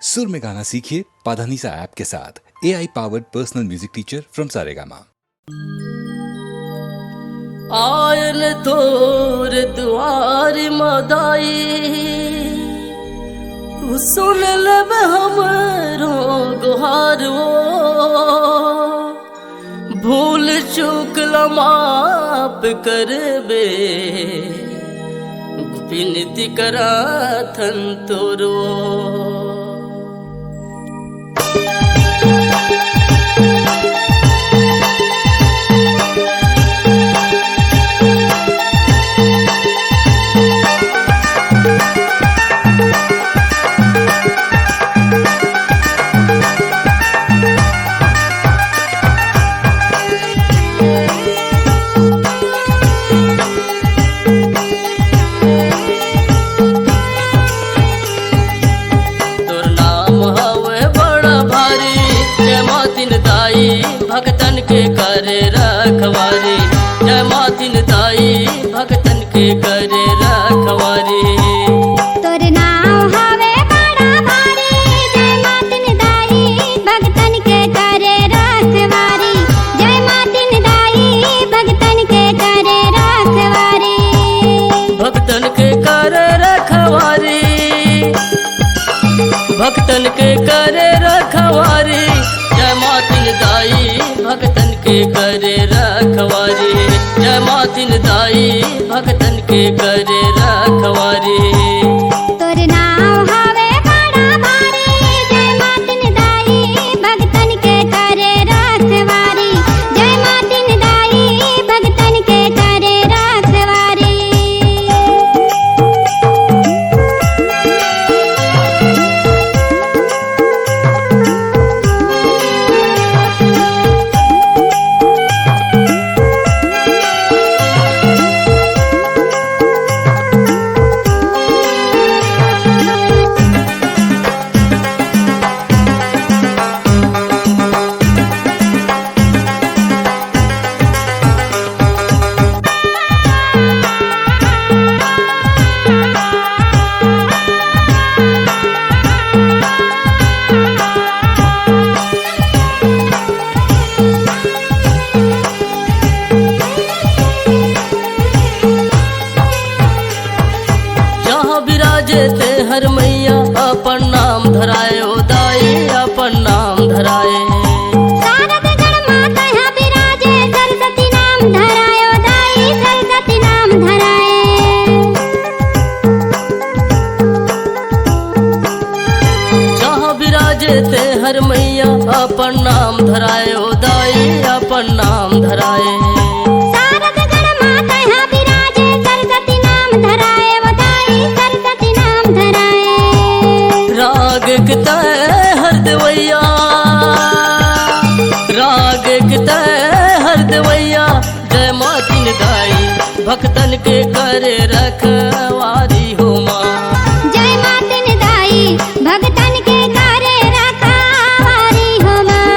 सुर में गाना सीखिए पाधानीसा ऐप के साथ। AI powered personal music teacher from Saregama. आयल तोर द्वार मदाई सुन लब हमरो गुहार भूल चूक माफ करबे विनती कराथन तोरो। भक्तन के करे रखवारी, जय मातिन ताई भक्तन के करे रखवारी। तोर नाम हवे बड़ा भारी, जय मातिन दाई भक्तन के करे रखवारी, जय मातिन दाई भक्तन के करे रखवारी। भक्तन के करे रखवारी, भक्तन के करे रखवारी, जय मातिन दाई भक्तन के करे रखवारी, जय मातिन दाई भक्तन के करे रखवारी। तोर नाम हवे बड़ा भारी, जय मातिन दाई भक्तन के करे रखवारी, जय मातिन दाई भक्तन के करे रखवारी। हर मैया अपन नाम धराए ओ दाई अपन नाम धराए। शारद गण माता यहाँ विराजे, सरस्वती नाम धराए ओ दाई सरस्वती नाम धराए। जहाँ विराजे थे हर मैया अपन नाम धराए ओ दाई अपन नाम धराए। शारद गण माता यहाँ विराजे, सरस्वती नाम धराए ओ दाई सरस्वती नाम धराए। राग तय हर देवैया, राग तय हर देवैया, जय मातिन दाई भक्तन के करे रखवारी हो माँ। जय मातिन दाई भक्तन के करे रखवारी हो माँ।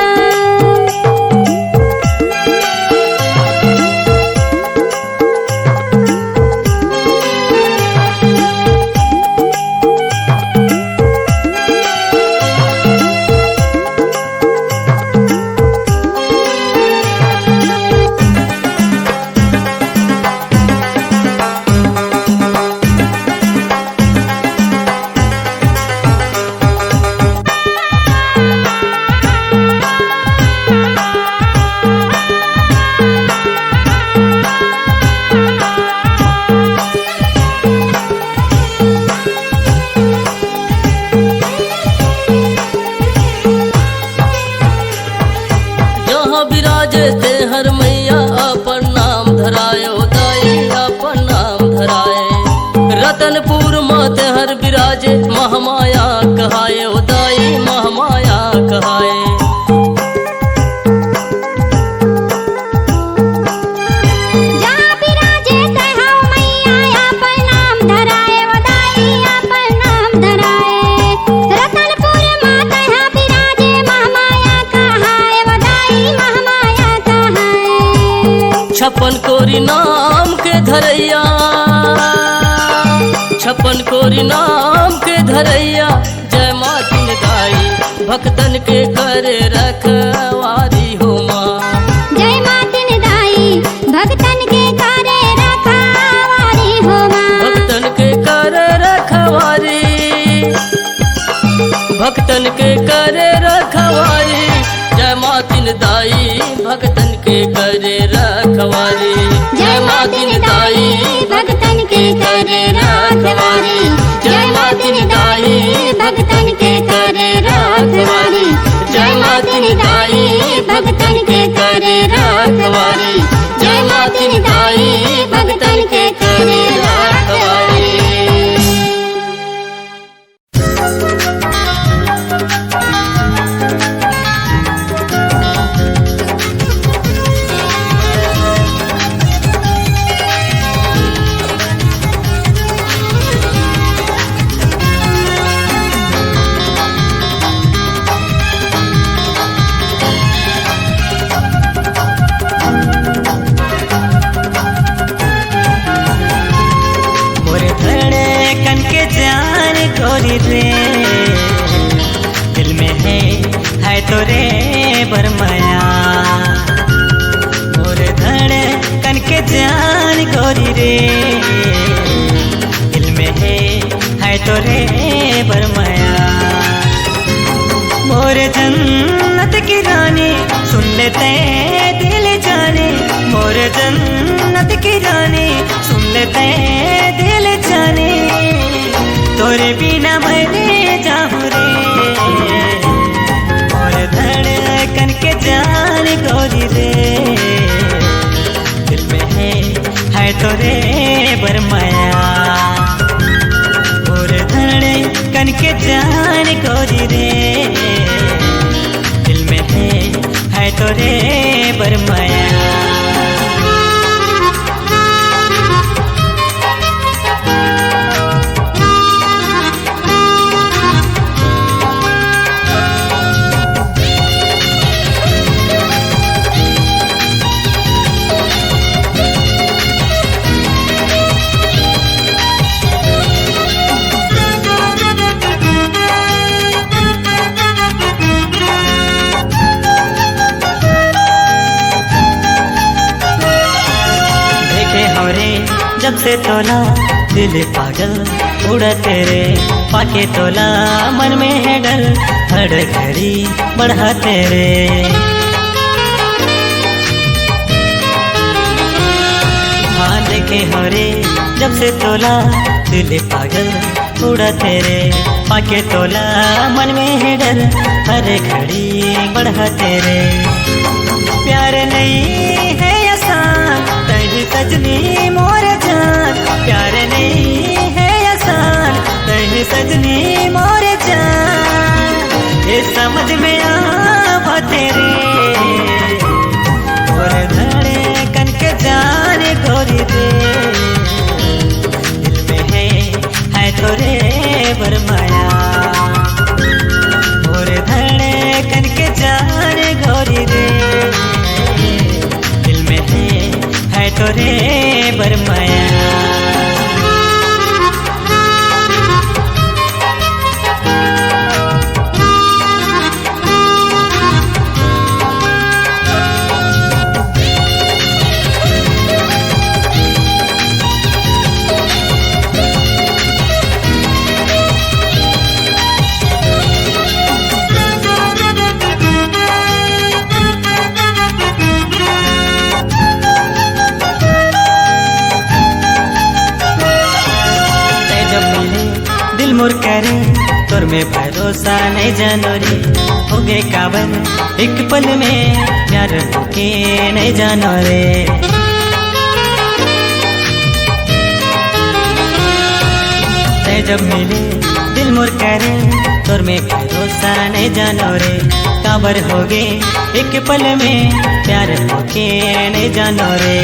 हर मैया अपन नाम धराए ओ दाई अपन नाम धराए। रतनपुर माते हर विराजे, महामाया कहाए ओ दाई महामाया कहाए। जहाँ विराजे तहाँ मैया अपन नाम धराए ओ दाई अपन नाम धराए। रतनपुर माता यहाँ विराजे, महामाया कहाए ओ दाई महामाया कहाए। छप्पन कोरी नाम के धरैया, छप्पन कोरी नाम के धरैया, जय मातिन दाई भक्तन के करे रखवारी हो माँ। जय मातिन दाई भक्तन के करे रखवारी हो माँ। भक्तन के करे रखवारी, भक्तन के करे रखवारी। जय मातिन दाई भक्तन के करे रखवारी। जय मातिन दाई भक्तन के करे रखवारी। जय मातिन दाई भक्तन के करे रखवारी। जय मातिन दाई भक्तन के करे रखवारी। जय मातिन दाई भक्तन के करे रखवारी। गोरी रे दिल में है तो रे बरमाया मोर धड़कन के जान गोरी रे दिल में है तो रे बरमाया। मोर जन्नत की रानी सुन लेते दिल जाने। मोर जन्नत की रानी सुन लेते दिल जाने। तोरे बिना मरे जाऊं रे और धड़कन के जान गोरी रे दिल में है तोरे बरमाया। और धड़कन के जान गोरी रे दिल में है तोरे बरमाया। जब से तोला दिल पागल उड़ा तेरे पाके तोला मन में है डर हर घड़ी बढ़ा तेरे। हाँ देखे हो रे जब से तोला दिल पागल उड़ा तेरे पाके तोला मन में है डर हर घड़ी बढ़ा तेरे। प्यार नहीं है आसान तेरी सजनी मोर जान। प्यार नहीं है आसान तेरी सजनी मोर जान। ये समझ में आ तेरे और धड़कन के जान गोरी रे दिल में है तोरे बरमाया। और धड़कन के जान गोरी रे दिल में है तोरे बरमाया। मोर करे तोर में भरोसा नहीं जानो रे हो गए काबर एक पल में प्यार होके नहीं जानो रे। ते जब मिले दिल मोर करे तोर में भरोसा नहीं जानो रे काबर हो गए एक पल में प्यार होके नहीं जानो रे।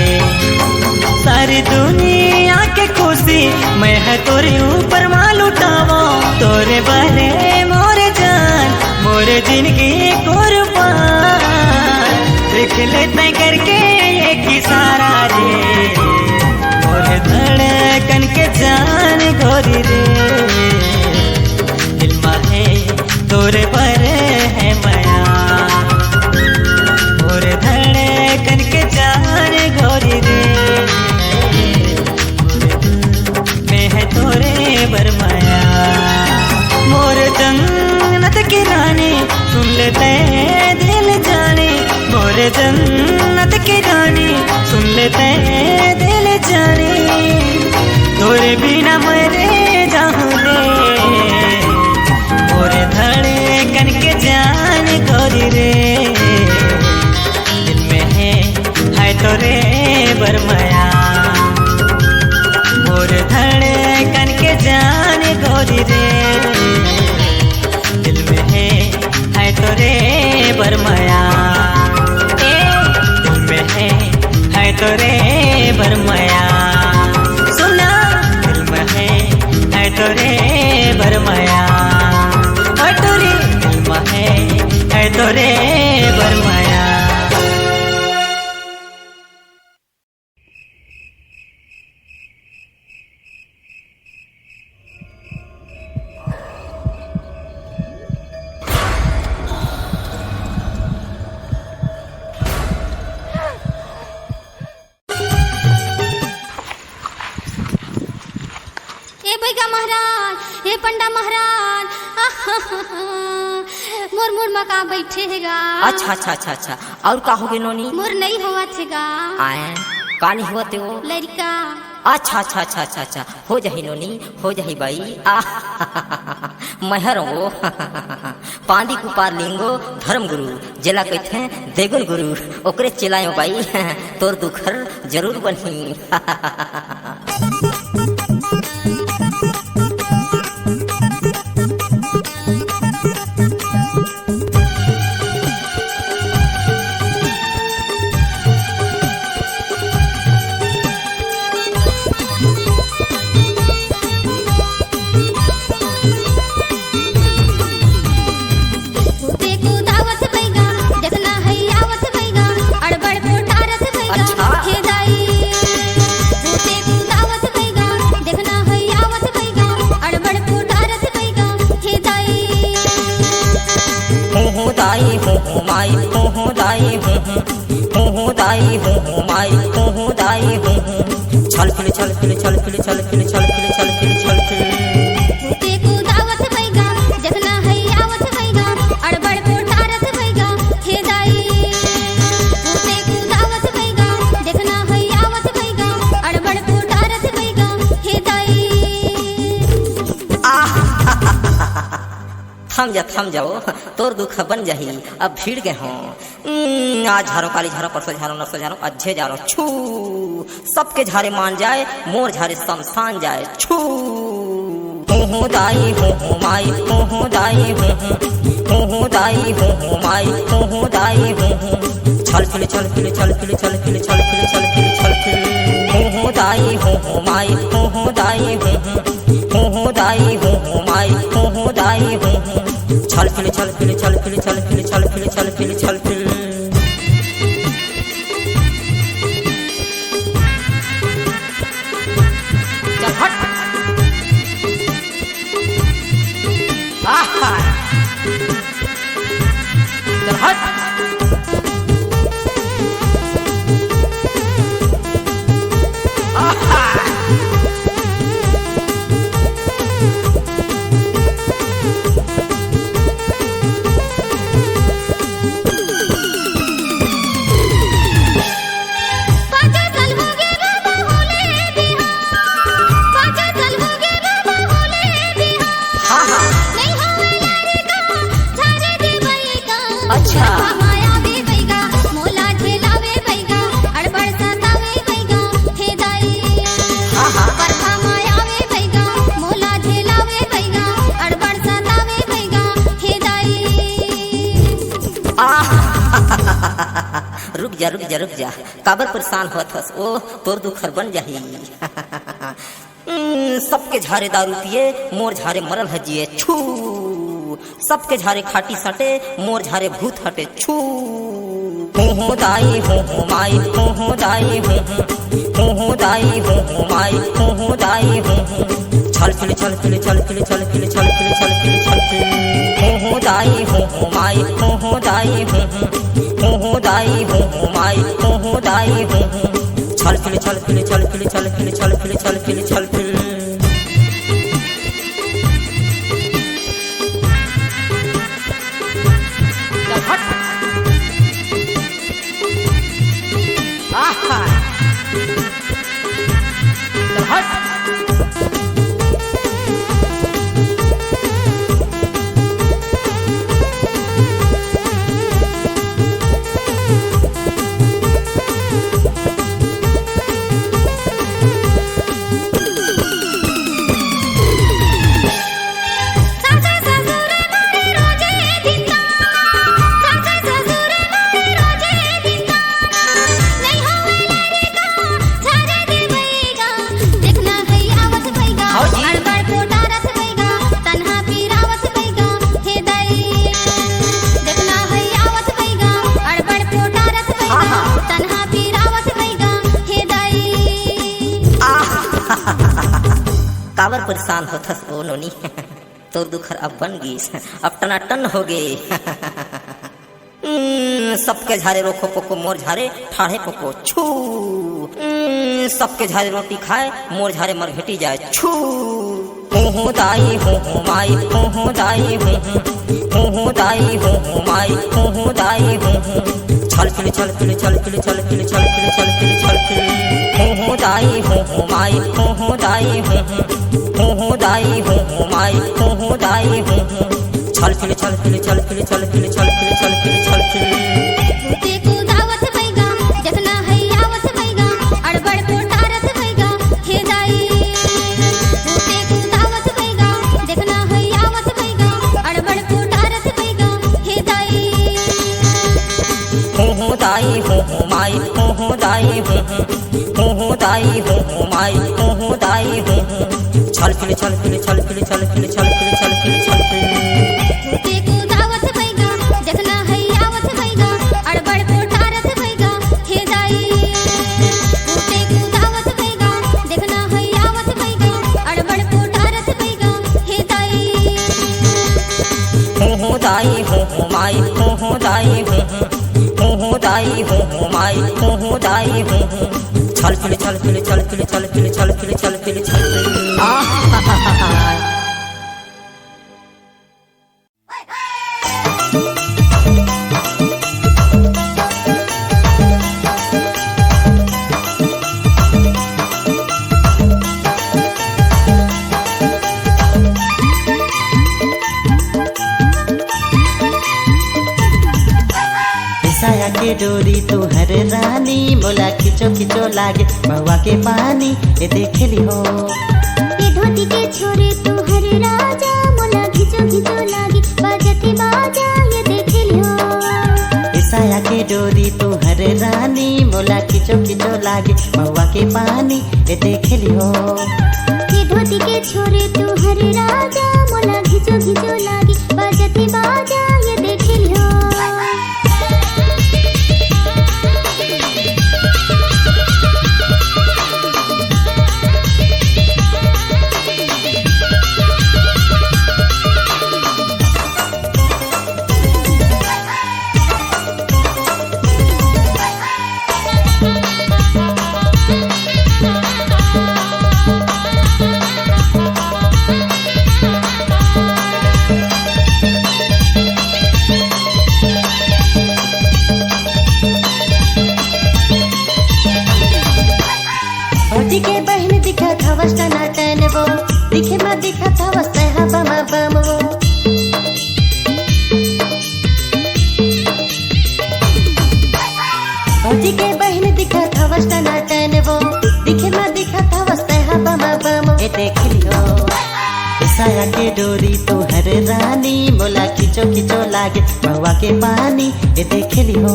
सारी दुनिया के खुशी मैं है तोरे ऊपर माल उठावा तोरे बहरे मोरे जान मोरे जिंदगी कुर्बान। देख लेते करके एक इशारा रे मोरे धड़कन के जान गोरी रे दिल में है तोरे बहरे लेते दिल जाने मोरे जन्नत की रानी, सुन लेते दिल जाने तोरे बिना मरे जाऊं रे, मोरे धड़कन के जान गोरी रे, दिल में है तोरे बरमाया, मोरे धड़कन के जान गोरी रे, दिल में है तोरे बरमाया, दिल में है तोरे बरमाया, सुना दिल में है तोरे बरमाया, टोरी दिल में है तोरे बरमाया। हे पंडा महाराज, मोर मुड़ मका बैठेगा। अच्छा अच्छा अच्छा अच्छा, और का हो गए नोनी? मोर नहीं हुआ थेगा। आए का नहीं हुआ ते वो लड़का? अच्छा अच्छा अच्छा अच्छा अच्छा, हो जाही नोनी, हो जाही बाई। महर वो पांदी कुपार लिंगो धर्म गुरु जेला कहते देगुन गुरु, ओकरे चिल्लायो बाई तोर दुखर जरूर बनी। चल फिर चल फिर चल फिर चल फिर चल फिर चल फिर भूते को दावत भैगा, देखना है आवत भैगा, अड़बड़ पोटारत भैगा, हे दाई। भूते को दावत भैगा, देखना है आवत भैगा, अड़बड़ पोटारत भैगा, हे दाई। थम जाओ, तोर दुख बन जाही। अब भीड़ गए हों, आज झारो काली झारो, परसों झारो, नरसों झारो, अच्छे झारो, छू सबके झारे मान जाए, मोर झारे शमशान जाए, छू हो दाई हो माई, हो दाई हो दाई हो माई, हो दाई हो चल फिर चल फिर चल फिर चल फिर चल फिर चल फिर चल फिर हो दाई हो माई, हो दाई हो दाई हो माई, हो दाई हो चल फिर चल फिर चल फिर चल फिर चल फिर चल फिर चल फिर चल हट। चल हट। रुक जा काबर परेशान होत हस, ओ तोर दुखर बन जाही। सबके झारे दारू पिए, मोर झारे मरल हजिए, छू सबके झारे खाटी सटे, मोर झारे भूत हटे, छू हो दाई हो माई, हो दाई हो दाई हो माई, हो दाई हो चल फिर चल फिर चल फिर चल फिर चल फिर चल फिर चल फिर हो दाई हो माई, हो दाई हो दाई हो माई, हो दाई हो चल फिर चल फिर चल फिर चल फिर चल फिर चल फिर चल फिर परेशान होथस ओ नोनी तोर दुखर अब बन गईस, अब टनाटन हो गे सबके झारे रोको पोको मोर झारे ठाढ़े पोको छू सबके झारे रोटी खाए मोर झारे मर भेटी जाए छू हूँ दाई हूँ माई हूँ दाई हूँ दाई हूँ माई हूँ दाई हूँ छल फिल छल फिल छल फिल छल फिल छल फिल छल फिल छल फिल हूँ दाई हूँ माई हूँ दाई हूँ दाई हूँ माई हूँ दाई हूँ छल फिल छल फिल छल फिल छल फिल छल फिल छल फिल छल फिल भूते को दावत भइगा जखना है आवत भइगा अड़बड़ पोटारत भइगा हे दाई भूते को दावत भइगा जखना है आवत भइगा अड़बड़ पोटारत भइगा हे दाई हूँ दाई हूँ माई हूँ दाई हूँ दाई हूँ माई हूँ दाई हूँ छल फिल छल फिल छल फिल छल फिल छल फिल छल फिल छल फिल भूते को दावत भइगा जखना है आवत भइगा अड़बड़ पोटारत भइगा हे दाई भूते को दावत भइगा जखना है आवत भइगा अड़बड़ पोटारत भइगा हे दाई हूँ दाई हूँ माई हूँ दाई हूँ दाई हूँ माई हूँ दाई हूँ छल फिल छल फिल छल फिल छल फिल छल फिल छल फिल छल फिल साया के डोरी तुहर रानी मोला खिचो खिचो लागे महुआ के पानी ए देखली हो ये धोती के छोरे तू हरे राजा मोला खिचो खिचो लागी बाजती बाजा ये देख लियो साया के डोरी तुहर रानी मोला खिचो खिचो लागे महुआ के पानी ए देखली हो ये धोती के छोरे तू हरे राजा मोला खिचो खिचो लागी बाजती बाजा ये देख लियो फौजी के बहन दिखा था वस्ता नाटन वो दिखे मत दिखा था वस्ता है बम बम वो फौजी के बहन दिखा था वस्ता नाटन वो दिखे मत दिखा था वस्ता है बम बम ए देख लियो साया के डोरी तुहर रानी मोला खिचो खिचो लागे महुआ के पानी ए देख लियो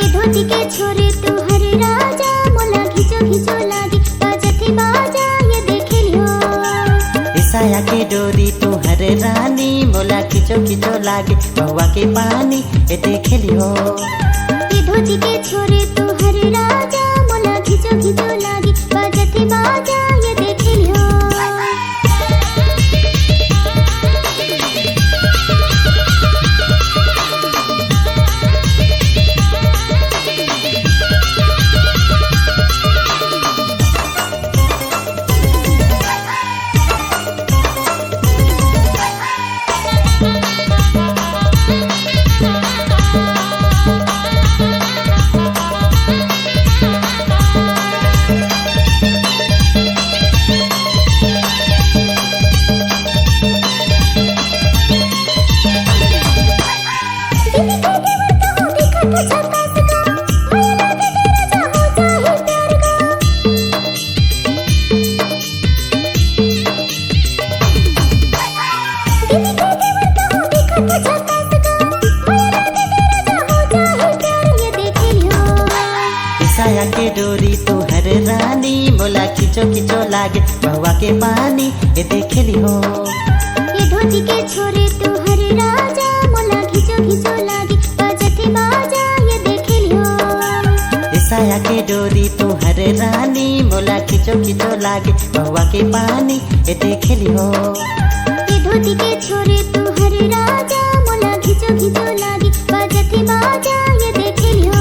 ये धोती के छोरे तू हरे राजा मोला खिचो खिचो लागी बाजती बाजा ये देख लियो साया के डोरी तुहर रानी मोला खिचो खिचो लागे महुआ के पानी ए देख लियो ये धोती के छोरे तू हरे राजा मोला खिचो खिचो लागी बाजती बाजा ये देख लियो साया के डोरी तुहर रानी मोला खिचो खिचो लागे महुआ के पानी ए देख लियो ये धोती के छोरे तू हरे राजा मोला खिचो खिचो लागी बाजती बाजा ये देख लियो साया के डोरी तुहर रानी मोला खिचो खिचो लागे महुआ के पानी ए देख लियो। ये धोती के छोरे तू हर राजा मोला खिचो खिचो लागी बजती बाजा ये देख लियो।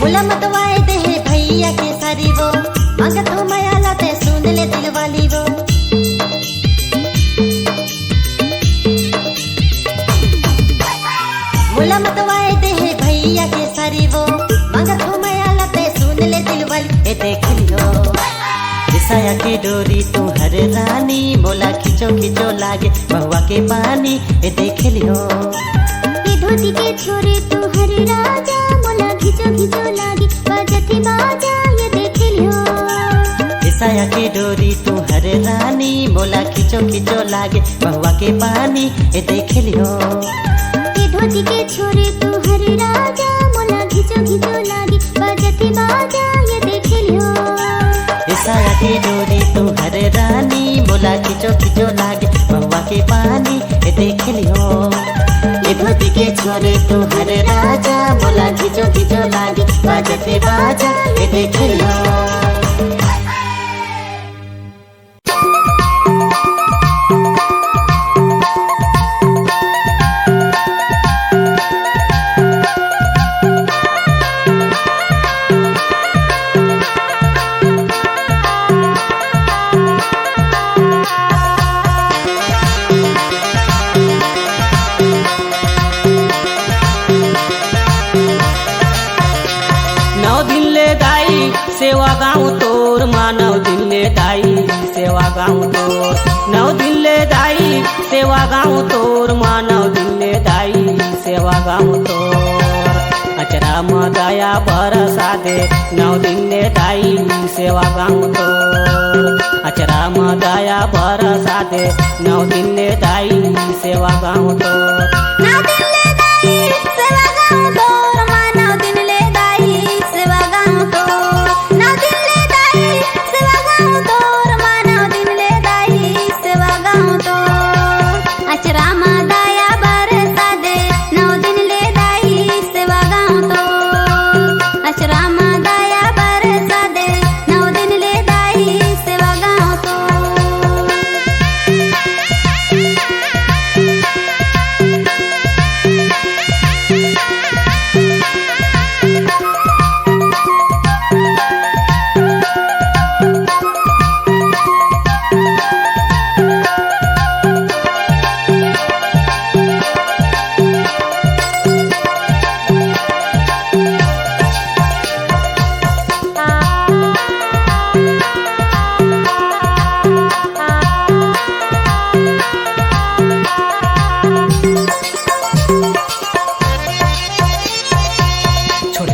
मुला मतवाए दे भैया के सारी वो मगर तो माया लाते सुन ले दिल वाली वो। मुला मतवाए दे भैया के सारी वो मगर तो माया लाते सुन ले दिल वाली ए देख लियो। साया की डोरी तू हर रानी मोला खिचो खिचो लागे महुआ के पानी ए देख लियो। ये धोती के छोरे तू हर राजा मोला खिचो खिचो लागी बजती बाजा ये देख लियो। साया की डोरी तू हर रानी मोला खिचो खिचो लागे महुआ के पानी ए देख लियो। ये धोती के छोरे तू हर राजा मोला खिचो खिचो लागी बजती बाजा ये देख लियो। साया की डोरी तू हर रानी मोला खिचो खिचो लागे महुआ के पानी ए देख लियो। ये धोती के छोरे तू हर राजा मोला खिचो खिचो लागे बजते बाजा ए देख लियो। सेवा गाँव तोर मानव दिले दाई सेवा गाँव तोर नव दिले दाई सेवा गाँव तोर मानव दिले दाई सेवा गाँव तोर अचरा म दया बरसा दे नव दिले दाई सेवा गाँव तोर अचरा म दया बरसा दे नव दिले दाई सेवा गाँव तोर। नव दिले दाई सेवा गाँव तोर मानव दिले दाई सेवा गाँव तोर। नव दिले दाई सेवा गाँव तोर मानव दिले दाई सेवा गाँव तोर। अचरा म दया बरसा दे नव दिले दाई सेवा गाँव तोर। अचरा म दया बरसा दे नव दिले दाई सेवा गाँव तोर।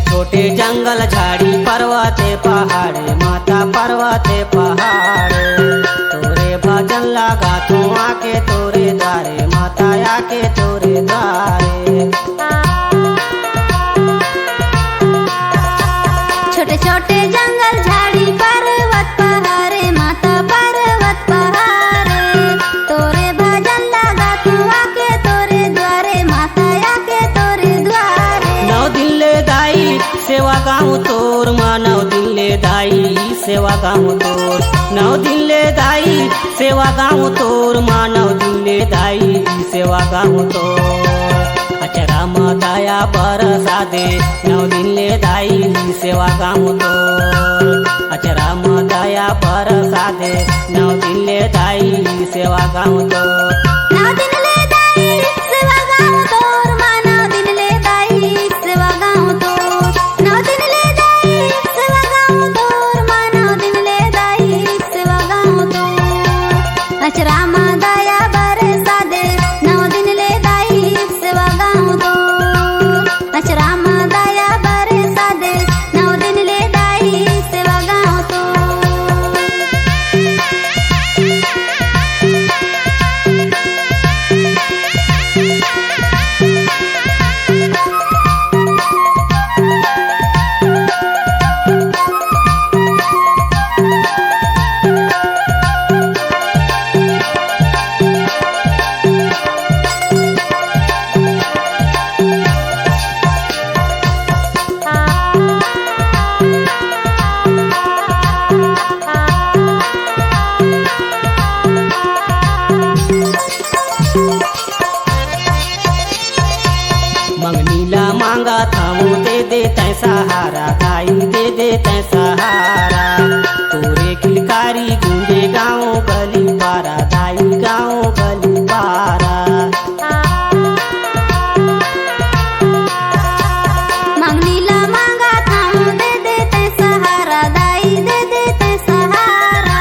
छोटे जंगल झाड़ी पर्वते पहाड़े माता पर्वते पहाड़े तोरे भजन लगा तू आके तोरे द्वारे माता आके तोरे द्वारे। छोटे छोटे जंगल झाड़ी पर्वत पहाड़े माता पर्वत पहाड़े तोरे भजन लगा तू आके तोरे द्वारे माता आके तोरे द्वारे। नव दिले दाई सेवा गाँव तोर मानव दिले दाई सेवा गाँव तोर नव दिले दाई सेवा गाँव तोर मानव दिले दाई सेवा गाँव तोर। अचरा म दया बरसा दे नव दिले दाई सेवा गाँव तोर। अचरा म दया बरसा दे नव दिले दाई सेवा गाँव तोर। नव दिले दाई सेवा गाँव तोर मानव दिले दाई सेवा गाँव तोर। नव दिले दाई सेवा गाँव तोर मानव दिले दाई सेवा गाँव तोर। अचरा म दया बरसा दे नव दिले दाई सेवा गाँव तोर। तै सहारा। तोरे किलकारी गूंजे गाँव गली पारा, दाई गाँव गली पारा। मांगनीला मांगा थाम दे देते सहारा, दाई दे देते सहारा।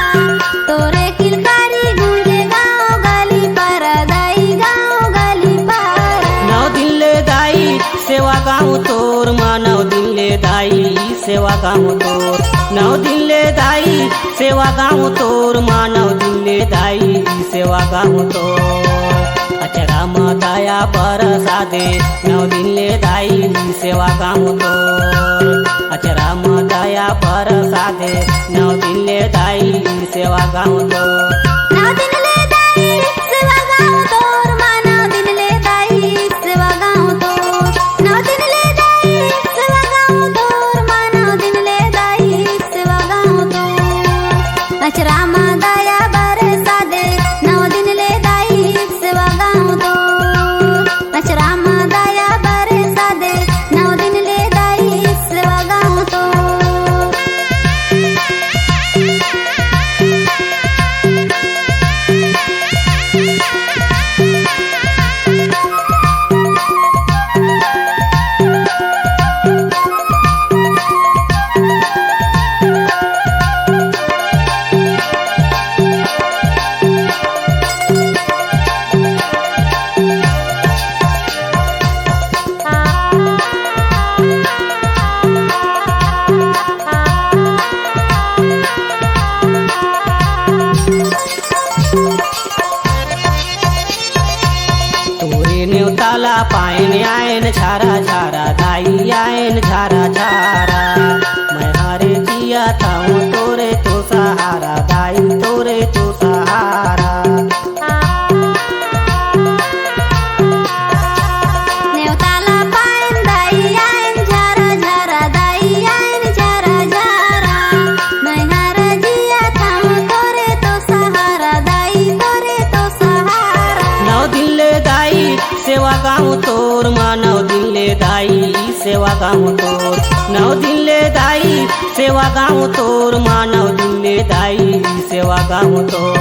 तोरे किलकारी गूंजे गाँव गली पारा, दाई गाँव गली पारा। नौ दिन ले दाई सेवा गाँव तोर माँ, नौ दिन ले दाई सेवा गाँव तोर। नौ दिन ले दाई सेवा गाँव तोर माँ, नौ दिन ले दाई सेवा गाँव तोर। अचरा माँ दया बरसा दे, नौ दिन ले दाई सेवा गाँव तोर। अचरा माँ दया बरसा दे, नौ दिन ले दाई सेवा गाँव तोर। नौ दिन ले दाई सेवा गाँव तोर माँ, नौ दिन ले दाई सेवा गाँव तोर। नौ दिन ले दाई सेवा गाँव तोर माँ, नौ दिन ले दाई सेवा गाँव तोर। अचरा माँ दया बरसा दे, नौ दिन ले दाई सेवा गाँव तोर। अचरा माँ दया बरसा दे, नौ दिन ले दाई सेवा गाँव तोर। तोरे न्योताला पायन आयन छारा छारा, दाई आयन छारा छारा। मैं हारे जिया था हूँ तोरे तो सहारा, दाई तोरे तो सहारा। नेवताला पायन दाई आयन झारा झारा, दाई आयन झारा झारा। मैं हारा जिया थाम तोरे तो सहारा, दाई तोरे तो सहारा। नौ दिन ले दाई सेवा गाँव तोर माँ, नौ दिन ले दाई सेवा गाँव तोर। नौ दिन ले दाई सेवा गाँव तोर माँ, नौ दिन ले दाई सेवा गाँव तोर।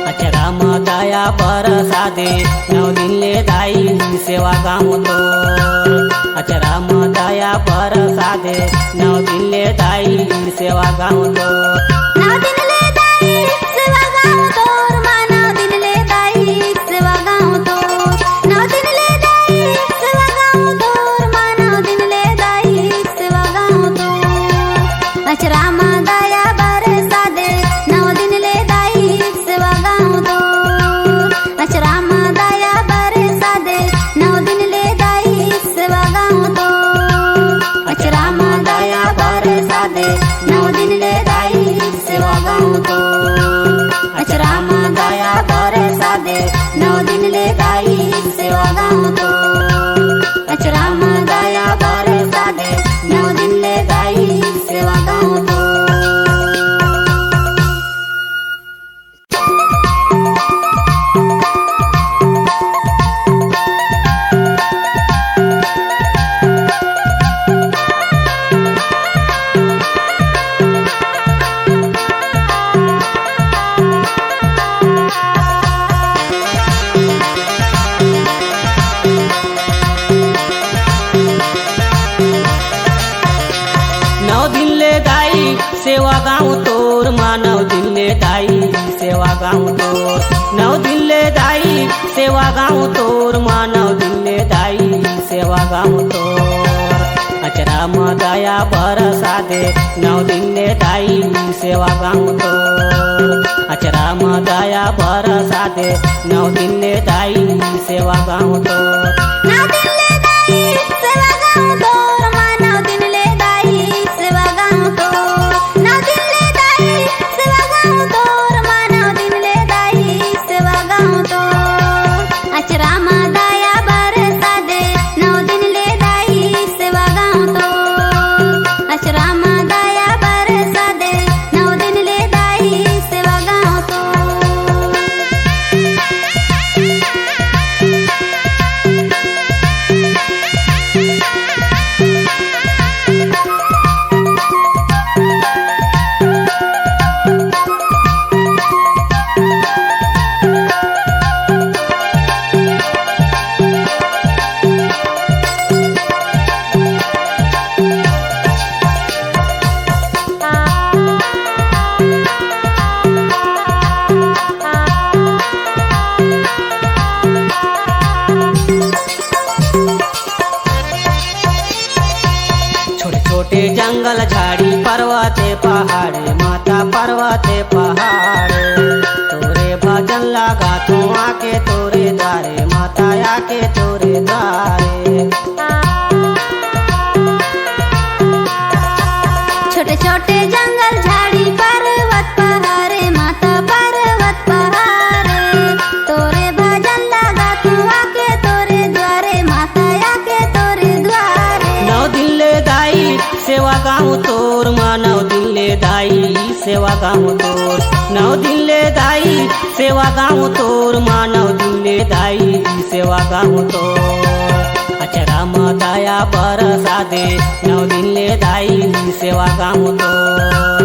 अचरा माँ दया बरसा दे, नौ दिन ले दाई सेवा गाँव तोर। अचरा माँ दया बरसा दे, नौ दिन ले दाई सेवा गाँव तोर। नौ दिन ले दाई सेवा गाँव तोर माँ, नौ दिन ले दाई सेवा गाँव तोर। नौ दिन ले दाई सेवा गाँव तोर माँ, नौ दिन ले दाई सेवा गाँव तोर। अचरा माँ दया बरसा दे, नौ दिन ले दाई सेवा गाँव तोर। अचरा माँ दया बरसा दे, नौ दिन ले दाई सेवा गाँव तोर। अचरा माँ दया बरसा दे, नौ दिन ले दाई सेवा गाँव तोर। अचरा माँ दया बरसा दे, नौ दिन ले दाई सेवा गाँव तोर। अचरा माँ दया बरसा दे, नौ दिन ले दाई सेवा गाँव तोर। नौ दिन ले दाई सेवा गाँव तोर माँ, नौ दिन ले दाई सेवा गाँव तोर। नौ दिन ले दाई सेवा गाँव तोर माँ, नौ दिन ले दाई सेवा गाँव तोर। अचरा माँ दया बरसा दे, नौ दिन ले दाई सेवा गाँव तोर। अचरा माँ दया बरसा दे, नौ दिन ले दाई सेवा गाँव तोर। नौ दिन ले दाई सेवा गाँव तोर माँ, नौ दिन ले दाई सेवा गाँव तोर। नौ दिन ले दाई सेवा गाँव तोर माँ, नौ दिन ले दाई सेवा गाँव तोर। अचरा माँ दया बरसा दे, नौ दिन ले दाई सेवा गाँव तोर। अचरा माँ दया बरसा दे, नौ दिन ले दाई सेवा गाँव तोर। गाथू आके तोरे द्वारे माता आके तोरे द्वारे। छोटे छोटे जंगल झाड़ी पर्वत पहाड़े माता पर्वत पहाड़े तोरे भजन लगा तू आके तोरे द्वारे माता आके तोरे द्वारे। नौ दिन ले दाई सेवा गाँव तोर माँ नौ दिन ले दाई सेवा गाँव तोर। नौ दिन ले दाई सेवा गाँव तोर माँ नौ दिन ले दाई सेवा गाँव तोर। अचरा दया बरसा दे नौ दिन ले दाई सेवा गाँव तोर।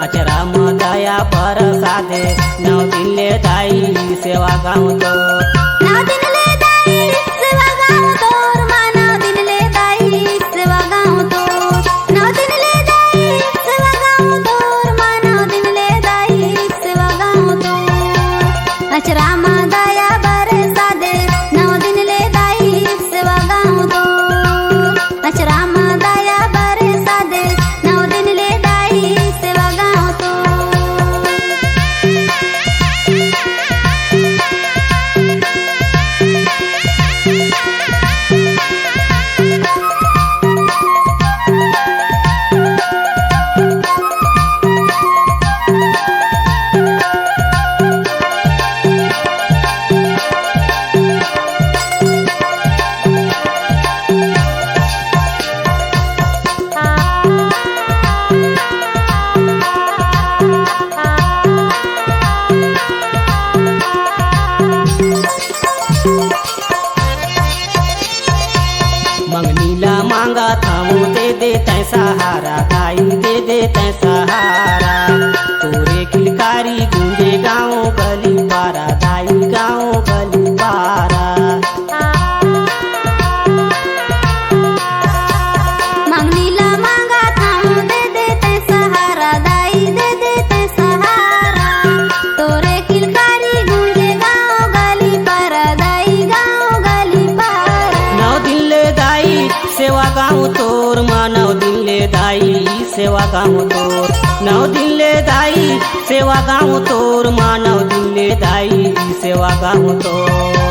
अचरा दया बरसा दे नौ दिन ले दाई सेवा गाँव तोर। नौ दिन ले दाई सेवा गाँव तोर माँ नौ दिन ले दाई सेवा गाँव तोर। नौ दिन ले दाई सेवा गाँव तोर माँ नौ दिन ले दाई सेवा गाँव तोर। अचरा दया बरसा दे नौ दिन ले दाई सेवा गाँव तोर। अचरा दया बरसा दे नौ दिन ले दाई सेवा गाँव तोर। मंगनीला मांगा थामो दे दे तै सहारा दाई दे दे तै सहारा। तोरे किलकारी गूंजे गाँव गली पारा दाई गाँव गली पारा। मंगनीला मांगा थाम दे दे तै सहारा दाई दे दे तै सहारा। तोरे किलकारी गूंजे गाँव गली पारा दाई गाँव गली पारा। नौ दिन ले दाई सेवा गाँव तोर माँ नौ दिन ले दाई सेवा गाँव तोर। नौ दिन ले दाई सेवा गाँव तोर माँ नौ दिन ले दाई सेवा गाँव तोर।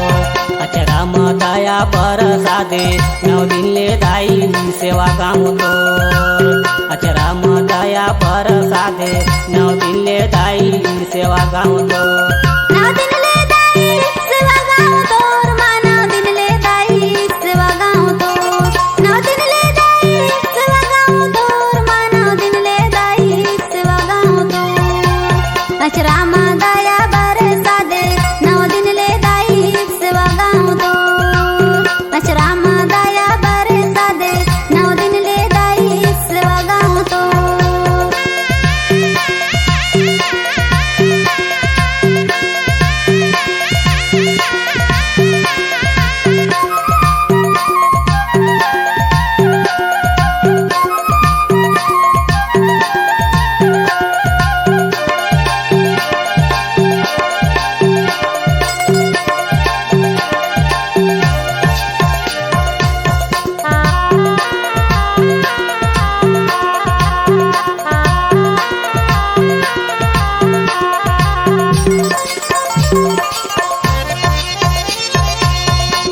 अचरा दया बरसा दे नौ दिन ले दाई सेवा गाँव तोर। अचरा दया बरसा दे नौ दिन ले दाई सेवा गाँव तोर। नौ दिन ले दाई सेवा गाँव तोर माँ नौ दिन ले दाई सेवा गाँव तोर। नौ दिन ले दाई सेवा गाँव तोर माँ नौ दिन ले दाई सेवा गाँव तोर। अचरा दया बरसा दे नौ दिन ले दाई सेवा गाँव तोर। अचरा दया बरसा दे नौ दिन ले दाई सेवा गाँव तोर।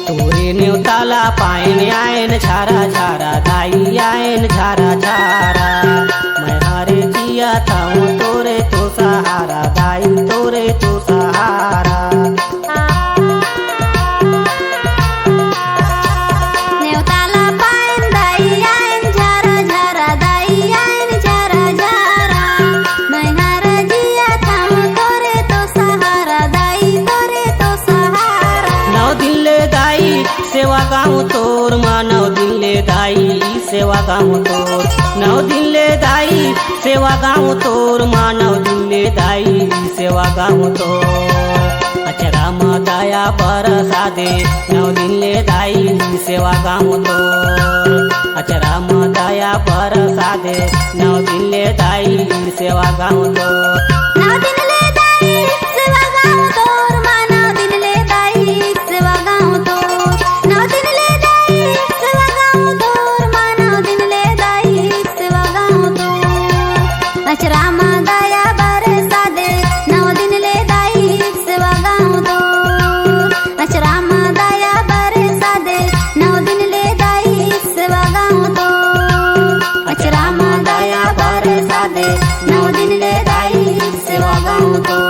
तोरे न्योताला पायन आयन झारा झारा दाई आयन झारा झारा। मैं हारे जिया था हूँ तोरे तो सहारा दाई तोरे तो सहारा। नेवताला पायन दाई आयन झारा झारा दाई आयन झारा झारा। मैं हारा जिया था तोरे तो सहारा दाई तोरे तो सहारा। नौ दिन ले दाई सेवा गाँव तोर माँ नौ दिन ले दाई सेवा गाँव तोर। नौ दिन ले दाई सेवा गाँव तोर माँ नौ दिन ले दाई सेवा गाँव तोर। अचरा दया बरसा दे नौ दिन ले दाई सेवा गाँव तोर। अचरा दया बरसा दे नौ दिन ले दाई सेवा गाँव तोर। नौ दिन ले दाई सेवा गाँव तोर माँ नौ दिन ले दाई सेवा गाँव तोर। नौ दिन ले दाई सेवा गाँव तोर माँ नौ दिन ले दाई सेवा गाँव तोर। अचरा दया बरसा दे नौ दिन ले दाई सेवा गाँव तोर। हमको